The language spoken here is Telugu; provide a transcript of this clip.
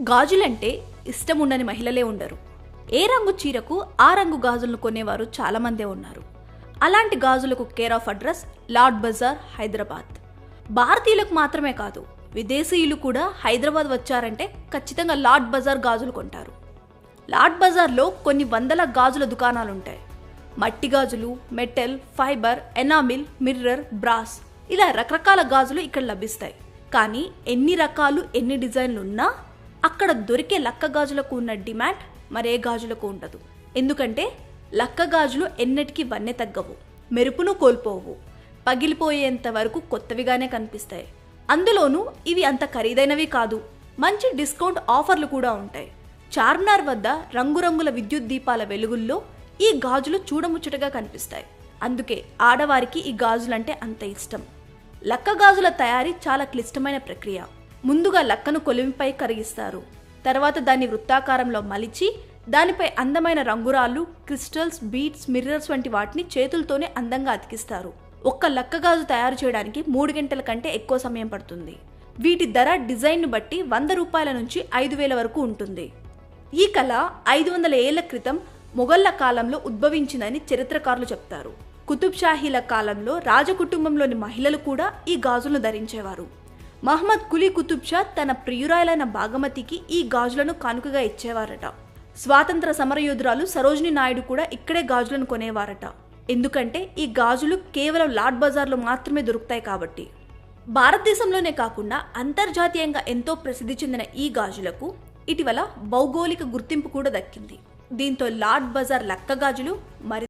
గాజులంటే ఇష్టం ఉండని మహిళలే ఉండరు. ఏ రంగు చీరకు ఆ రంగు గాజులను కొనేవారు చాలామందే ఉన్నారు. అలాంటి గాజులకు care of address Laad Bazaar, Hyderabad. భారతీయులకు మాత్రమే కాదు, విదేశీయులు కూడా హైదరాబాద్ వచ్చారంటే ఖచ్చితంగా లార్డ్ బజార్ గాజులు కొంటారు. లార్డ్ బజార్లో కొన్ని వందల గాజుల దుకాణాలుంటాయి. మట్టి గాజులు, metal, fibre, enamel, mirror, brass ఇలా రకరకాల గాజులు ఇక్కడ లభిస్తాయి. కానీ ఎన్ని రకాలు, ఎన్ని డిజైన్లు ఉన్నా అక్కడ దొరికే లక్క గాజులకు ఉన్న డిమాండ్ మరే గాజులకు ఉండదు. ఎందుకంటే లక్క గాజులు ఎన్నటికీ వన్నె తగ్గవు, మెరుపును కోల్పోవు, పగిలిపోయేంత వరకు కొత్తవిగానే కనిపిస్తాయి. అందులోనూ ఇవి అంత ఖరీదైనవి కాదు, మంచి డిస్కౌంట్ ఆఫర్లు కూడా ఉంటాయి. చార్మినార్ వద్ద రంగురంగుల విద్యుత్ దీపాల వెలుగుల్లో ఈ గాజులు చూడముచ్చటగా కనిపిస్తాయి. అందుకే ఆడవారికి ఈ గాజులంటే అంత ఇష్టం. లక్క గాజుల తయారీ చాలా క్లిష్టమైన ప్రక్రియ. ముందుగా లక్కను కొలిమిపై కరిగిస్తారు. తర్వాత దాన్ని వృత్తాకారంలో మలిచి దానిపై అందమైన రంగురాళ్ళు, క్రిస్టల్స్, బీడ్స్, మిర్రర్స్ వంటి వాటిని చేతులతోనే అందంగా అతికిస్తారు. ఒక్క లక్క గాజు తయారు చేయడానికి 3 గంటల కంటే ఎక్కువ సమయం పడుతుంది. వీటి ధర డిజైన్ను బట్టి 100 రూపాయల నుంచి 5,000 వరకు ఉంటుంది. ఈ కళ 500 ఏళ్ల క్రితం మొఘళ్ల కాలంలో ఉద్భవించిందని చరిత్రకారులు చెప్తారు. కుతుబ్ షాహీల కాలంలో రాజకుటుంబంలోని మహిళలు కూడా ఈ గాజులను ధరించేవారు. మహమ్మద్ కులీ కుతుబ్ షా తన ప్రియురాలైన భాగమతికి ఈ గాజులను కానుకగా ఇచ్చేవారట. స్వాతంత్ర సమరయోధురాలు సరోజిని నాయుడు కూడా ఇక్కడే గాజులను కొనేవారట. ఎందుకంటే ఈ గాజులు కేవలం లార్డ్ బజార్లో మాత్రమే దొరుకుతాయి కాబట్టి. భారతదేశంలోనే కాకుండా అంతర్జాతీయంగా ఎంతో ప్రసిద్ధి చెందిన ఈ గాజులకు ఇటీవల భౌగోళిక గుర్తింపు కూడా దక్కింది. దీంతో లార్డ్ బజార్ లక్క గాజులు మరి